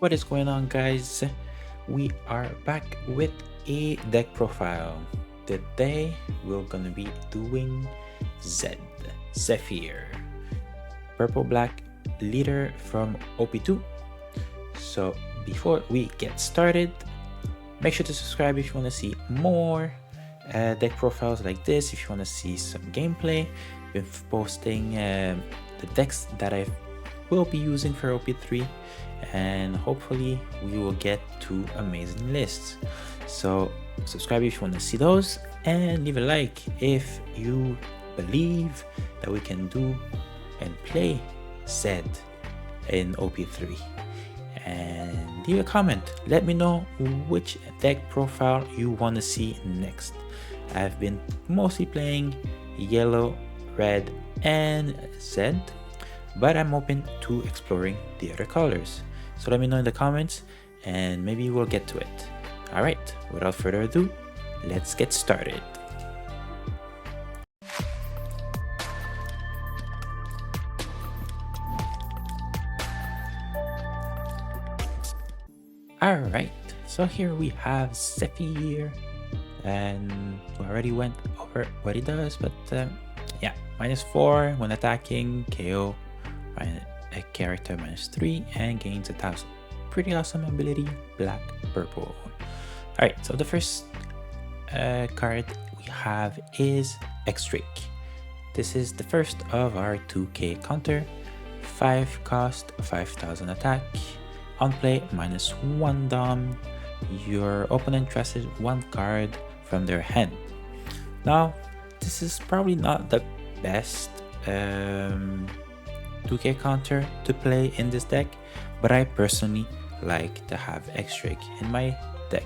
What is going on, guys? We are back with a deck profile. Today we're gonna be doing Zephyr, purple black leader from OP2. So before we get started, make sure to subscribe if you want to see more deck profiles like this. If you want to see some gameplay, been posting the decks that I will be using for OP3, and hopefully we will get 2 amazing lists. So subscribe if you want to see those, and leave a like if you believe that we can do and play Zed in OP3, and leave a comment. Let me know which deck profile you want to see next. I've been mostly playing yellow, red, and Zed, but I'm open to exploring the other colors. So let me know in the comments and maybe we'll get to it. Alright, without further ado, let's get started. Alright, so here we have Zephyr, and we already went over what he does, but yeah, -4 when attacking, KO a character -3, and gains 1000. Pretty awesome ability, black, purple. Alright, so the first card we have is X Drake. This is the first of our 2k counter, 5 cost, 5000 attack. On play, -1 dom. Your opponent trusts 1 card from their hand. Now, this is probably not the best 2k counter to play in this deck, but I personally like to have X Drake in my deck.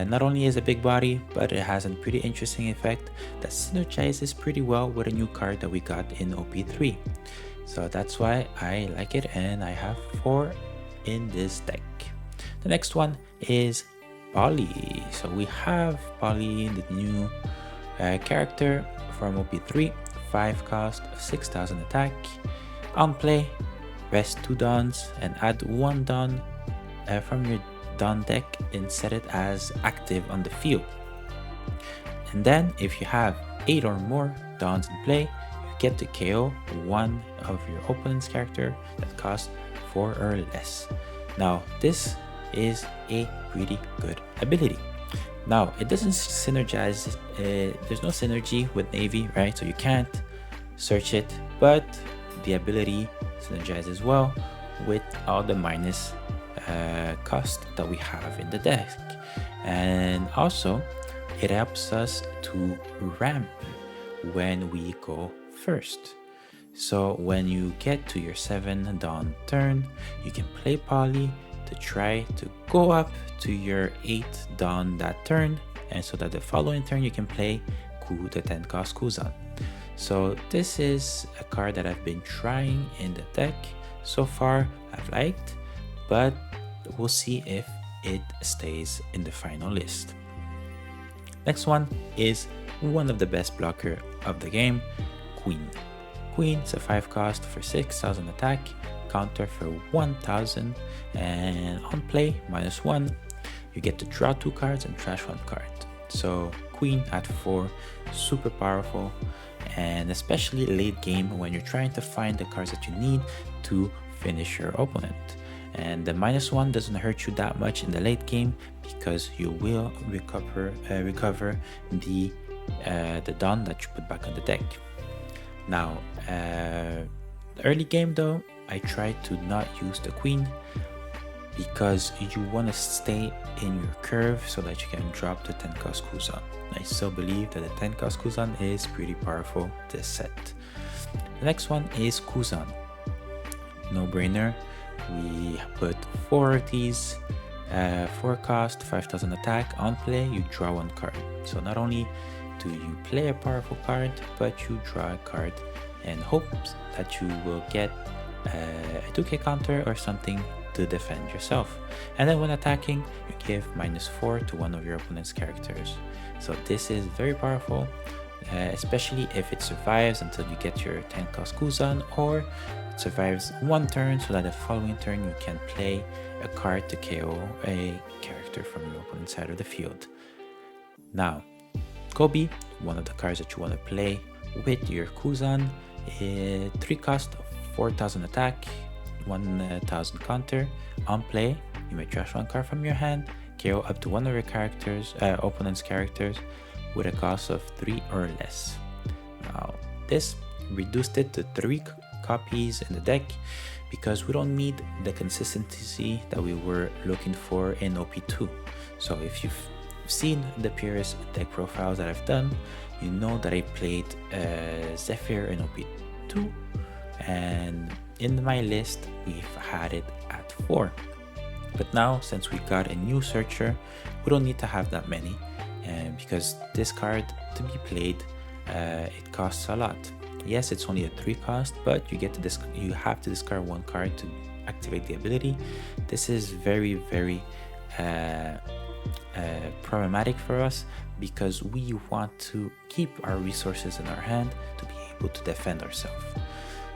Not only is a big body, but it has a pretty interesting effect that synergizes pretty well with a new card that we got in OP3. So that's why I like it, and I have 4 in this deck. The next one is Paulie. So we have Paulie, the new character from OP3, 5 cost, 6000 attack. On play, rest 2 dons and add 1 don from your don deck and set it as active on the field. And then if you have 8 or more dons in play, you get to KO 1 of your opponent's character that costs 4 or less. Now this is a pretty good ability. Now it doesn't synergize, there's no synergy with Navy, right? So you can't search it, but the ability synergizes well with all the minus cost that we have in the deck. And also it helps us to ramp when we go first. So when you get to your 7 dawn turn, you can play Paulie to try to go up to your 8 dawn that turn, and so that the following turn you can play the 10 cost Kuzan. So this is a card that I've been trying in the deck. So far I've liked, but we'll see if it stays in the final list. Next one is one of the best blocker of the game, Queen. Queen is a 5 cost for 6000 attack, counter for 1000, and on play -1. You get to draw 2 cards and trash 1 card. So Queen at 4, super powerful, and especially late game when you're trying to find the cards that you need to finish your opponent. And the -1 doesn't hurt you that much in the late game because you will recover the Dawn that you put back on the deck. Now, the early game though, I try to not use the Queen because you want to stay in your curve so that you can drop the 10 cost Kuzan. I still believe that the 10 cost Kuzan is pretty powerful this set. The next one is Kuzan. No brainer. We put 4 of these, 4 cost, 5000 attack. On play, you draw 1 card. So not only do you play a powerful card, but you draw a card and hopes that you will get a 2k counter or something to defend yourself. And then when attacking, you give -4 to one of your opponent's characters. So this is very powerful. especially if it survives until you get your 10 cost Kuzan, or it survives one turn so that the following turn you can play a card to KO a character from your opponent's side of the field. Now, Koby, one of the cards that you want to play with your Kuzan, 3 cost, 4000 attack, 1000 counter. On play, you may trash one card from your hand, KO up to one of your opponent's characters with a cost of 3 or less. Now, this reduced it to 3 copies in the deck because we don't need the consistency that we were looking for in OP2. So if you've seen the previous deck profiles that I've done, you know that I played Zephyr in OP2, and in my list we've had it at 4. But now, since we got a new searcher, we don't need to have that many, because this card to be played, it costs a lot. Yes, it's only a 3 cost, but you have to discard one card to activate the ability. This is very, very problematic for us because we want to keep our resources in our hand to be able to defend ourselves.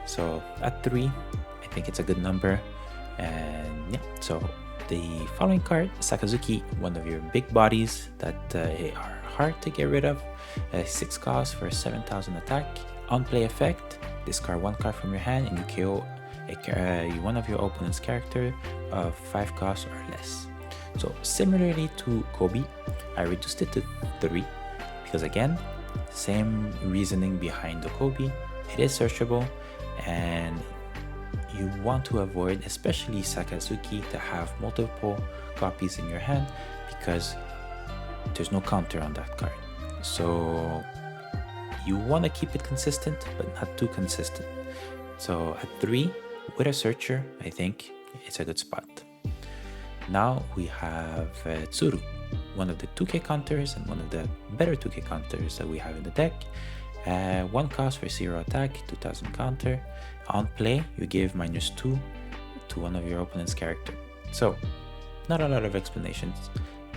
So at 3, I think it's a good number. And yeah, so the following card, Sakazuki, one of your big bodies that are hard to get rid of, 6 cost for 7000 attack. On play effect, discard one card from your hand and you KO one of your opponent's character of 5 cost or less. So similarly to Koby, I reduced it to 3 because again, same reasoning behind the Koby. It is searchable and you want to avoid, especially Sakazuki, to have multiple copies in your hand because there's no counter on that card. So you want to keep it consistent, but not too consistent. So at 3, with a searcher, I think it's a good spot. Now we have Tsuru, one of the 2k counters and one of the better 2k counters that we have in the deck. 1 cost for 0 attack, 2000 counter. On play, you give -2 to one of your opponent's character. So, not a lot of explanations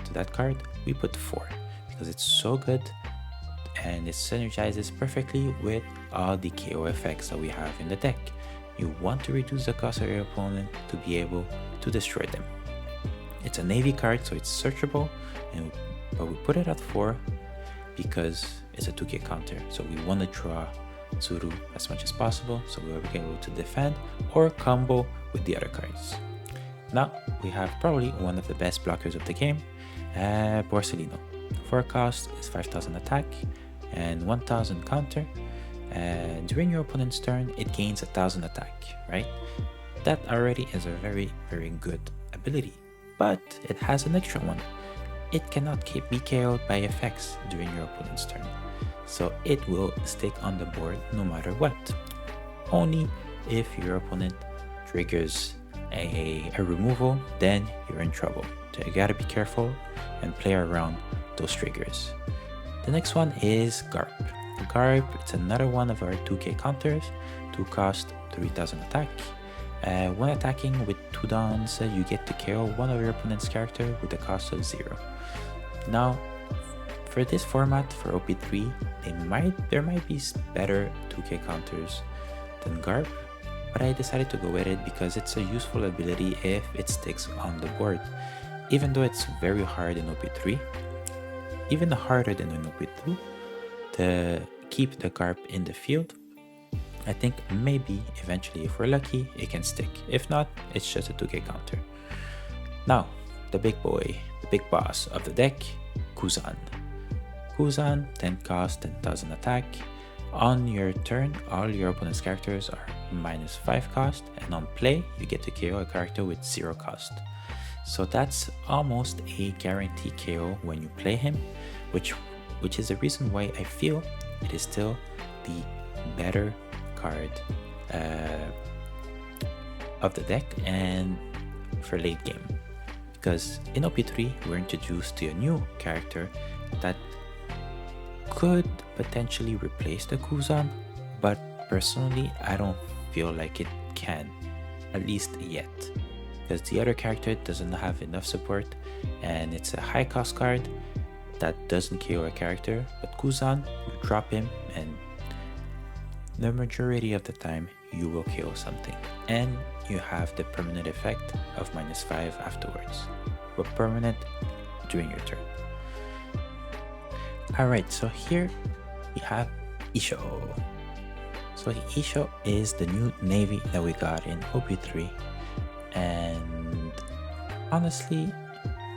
to that card. We put 4 because it's so good and it synergizes perfectly with all the KO effects that we have in the deck. You want to reduce the cost of your opponent to be able to destroy them. It's a navy card, so it's searchable, but we put it at 4 because it's a 2k counter. So we want to draw Zuru as much as possible, so we will be able to defend or combo with the other cards. Now we have probably one of the best blockers of the game, Porcelino. 4 cost is 5000 attack and 1000 counter. During your opponent's turn, it gains 1000 attack, right? That already is a very, very good ability, but it has an extra one. It cannot be KO'd by effects during your opponent's turn, so it will stick on the board no matter what. Only if your opponent triggers a removal, then you're in trouble. So you gotta be careful and play around those triggers. The next one is Garp. Garp, it's another one of our 2k counters, 2 cost, 3000 attack. When attacking with 2 downs, you get to KO one of your opponent's character with a cost of 0. Now, for this format, for OP3, there might be better 2k counters than Garp, but I decided to go with it because it's a useful ability if it sticks on the board. Even though it's very hard in OP3, even harder than in OP2, to keep the Garp in the field, I think maybe eventually, if we're lucky, it can stick. If not, it's just a 2k counter. Now, the big boy, the big boss of the deck, Kuzan. Kuzan, 10 cost, 10,000 attack. On your turn, all your opponent's characters are -5 cost, and on play, you get to KO a character with 0 cost. So that's almost a guaranteed KO when you play him, which is the reason why I feel it is still the better card of the deck and for late game. Because in OP3, we're introduced to a new character that could potentially replace the Kuzan, but personally, I don't feel like it can, at least yet. Because the other character doesn't have enough support and it's a high cost card. that doesn't KO a character, but Kuzan, you drop him and the majority of the time you will KO something, and you have the permanent effect of -5 afterwards, but permanent during your turn. Alright, so here we have Issho. So Issho is the new navy that we got in OP3, and honestly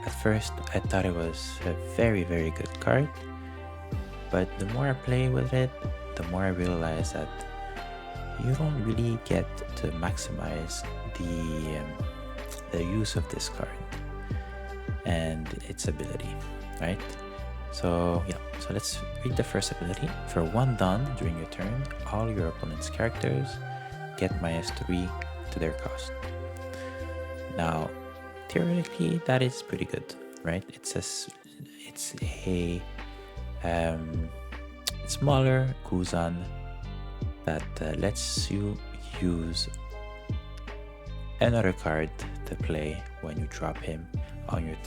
at first I thought it was a very good card, but the more I play with it, the more I realize that you don't really get to maximize the use of this card and its ability, right? So yeah, so let's read the first ability. For 1 done during your turn, all your opponent's characters get -3 to their cost. Now theoretically that is pretty good, right? It's a smaller Kuzan that lets you use another card to play when you drop him on your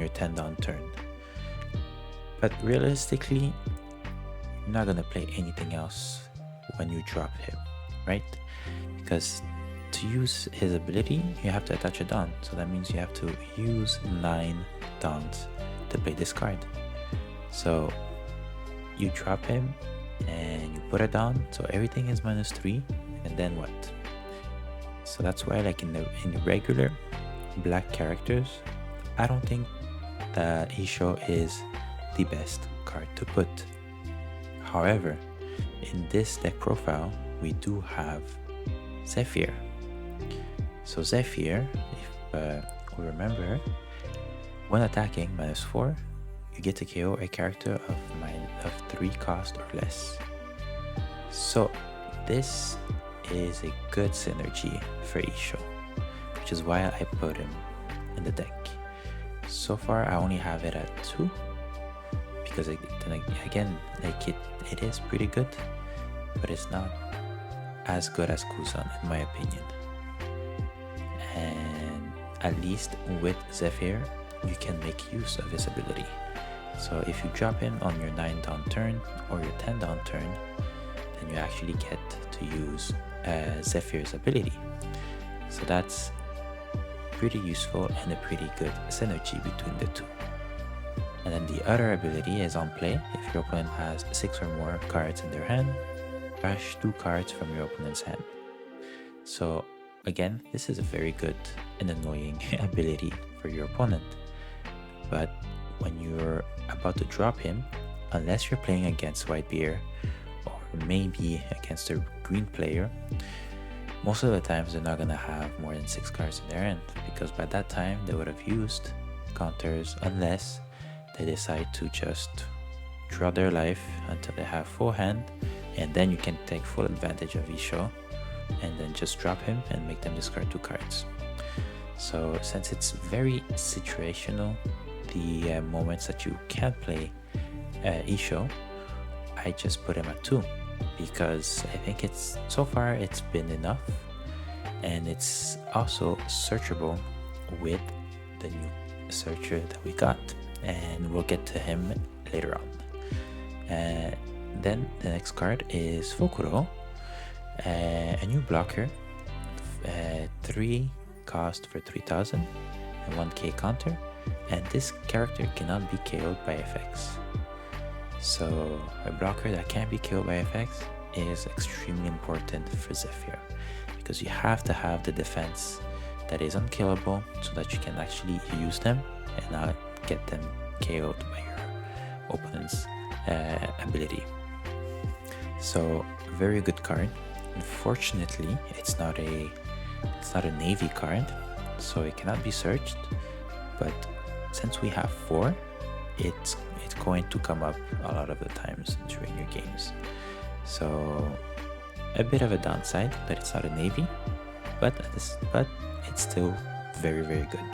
10 down turn. But realistically, you're not gonna play anything else when you drop him, right? Because to use his ability, you have to attach a dawn. So that means you have to use 9 dawns to play this card. So you drop him and you put it down, so everything is -3, and then what? So that's why, like in the regular black characters, I don't think that Isho is the best card to put. However, in this deck profile, we do have Zephyr. So Zephyr, if we remember, when attacking -4, you get to KO a character of 3 cost or less. So this is a good synergy for Issho, which is why I put him in the deck. So far I only have it at 2, because again, like it is pretty good, but it's not as good as Kuzan in my opinion. And at least with Zephyr, you can make use of his ability. So if you drop him on your 9 down turn or your 10 down turn, then you actually get to use Zephyr's ability. So that's pretty useful and a pretty good synergy between the two. And then the other ability is on play. If your opponent has 6 or more cards in their hand, trash 2 cards from your opponent's hand. So again, this is a very good and annoying ability for your opponent. But when you're about to drop him, unless you're playing against Whitebeard or maybe against a green player, most of the times they're not gonna have more than 6 cards in their hand, because by that time they would have used counters, unless they decide to just draw their life until they have full hand, and then you can take full advantage of Issho and then just drop him and make them discard 2 cards. So since it's very situational, the moments that you can't play Issho, I just put him at 2, because I think so far it's been enough, and it's also searchable with the new searcher that we got, and we'll get to him later on. Then the next card is Fokuro, a new blocker, 3 cost for 3000 and 1k counter, and this character cannot be KO'd by effects. So a blocker that can't be KO'd by effects is extremely important for Zephyr, because you have to have the defense that is unkillable so that you can actually use them and not get them KO'd by your opponent's ability. So very good card. Unfortunately, it's not a navy card, so it cannot be searched, but since we have 4, it's going to come up a lot of the times during your games. So a bit of a downside that it's not a navy, but it's still very good.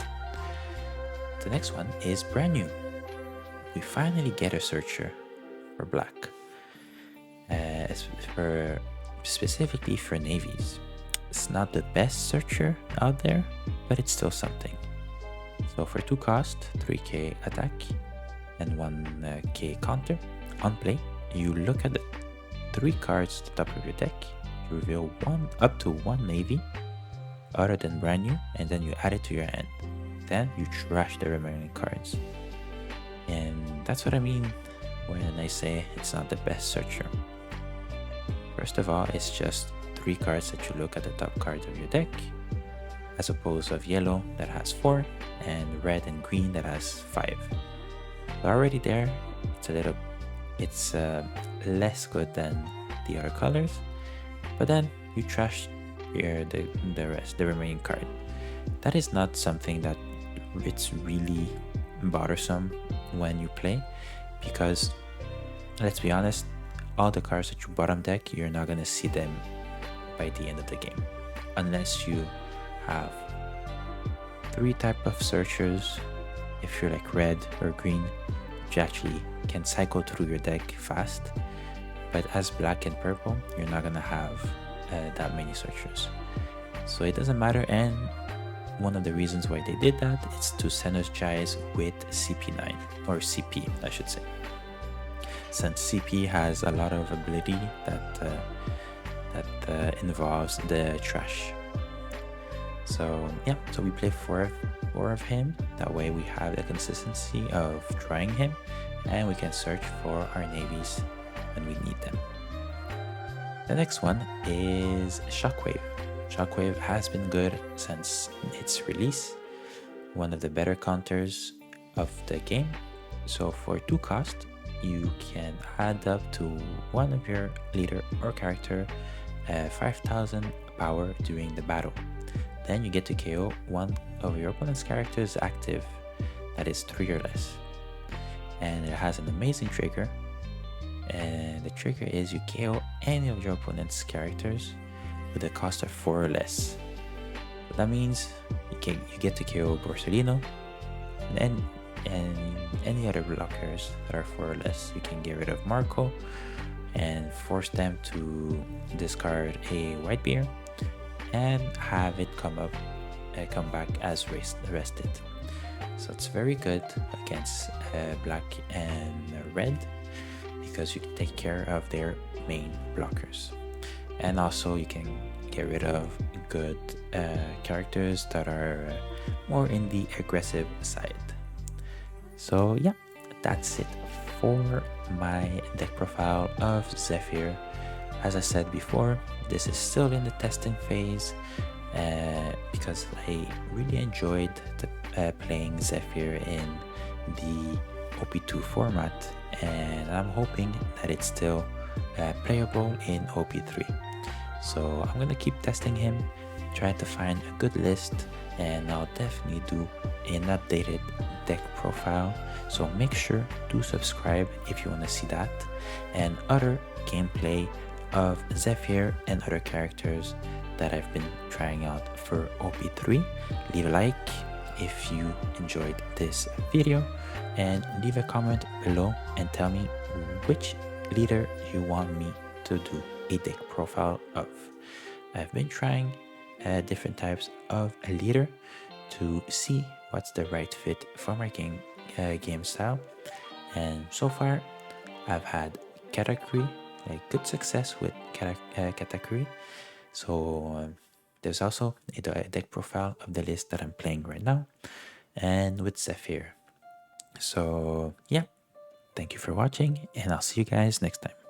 The next one is Brannew. We finally get a searcher for black, specifically for navies. It's not the best searcher out there, but it's still something. So for 2 cost, 3k attack, and 1k counter. On play, you look at the 3 cards at the top of your deck, you reveal up to 1 navy other than Brannew, and then you add it to your hand. Then you trash the remaining cards. And that's what I mean when I say it's not the best searcher. First of all, it's just 3 cards that you look at the top cards of your deck, as opposed of yellow that has 4 and red and green that has 5. So already there, it's less good than the other colors, but then you trash the remaining card. That is not something that it's really bothersome when you play, because let's be honest, all the cards that you bottom deck, you're not gonna see them by the end of the game, unless you have 3 type of searchers. If you're like red or green, you actually can cycle through your deck fast, but as black and purple, you're not gonna have that many searchers, so it doesn't matter. And one of the reasons why they did that is to synergize with CP9, or CP I should say, since CP has a lot of ability that involves the trash. So yeah, so we play four of him, that way we have the consistency of trying him, and we can search for our navies when we need them. The next one is Shockwave. Shockwave has been good since its release, one of the better counters of the game. So for 2 cost, you can add up to one of your leader or character 5,000 power during the battle. Then you get to KO one of your opponent's characters active, that is 3 or less. And it has an amazing trigger, and the trigger is you KO any of your opponent's characters with a cost of 4 or less. So that means you get to KO Porcelino and any other blockers that are 4 or less. You can get rid of Marco and force them to discard a white beer and have it come back as rested. So it's very good against black and red, because you can take care of their main blockers. And also you can get rid of good characters that are more in the aggressive side. So yeah, that's it for my deck profile of Zephyr. As I said before, this is still in the testing phase, because I really enjoyed playing Zephyr in the OP2 format, and I'm hoping that it's still playable in OP3. So I'm gonna keep testing him, try to find a good list, and I'll definitely do an updated deck profile. So make sure to subscribe if you want to see that, and other gameplay of Zephyr and other characters that I've been trying out for OP3. Leave a like if you enjoyed this video, and leave a comment below and tell me which leader you want me to do a deck profile of. I've been trying different types of a leader to see what's the right fit for my game style, and so far I've had category, good success with category. So there's also a deck profile of the list that I'm playing right now, and with Zephyr. So yeah, thank you for watching, and I'll see you guys next time.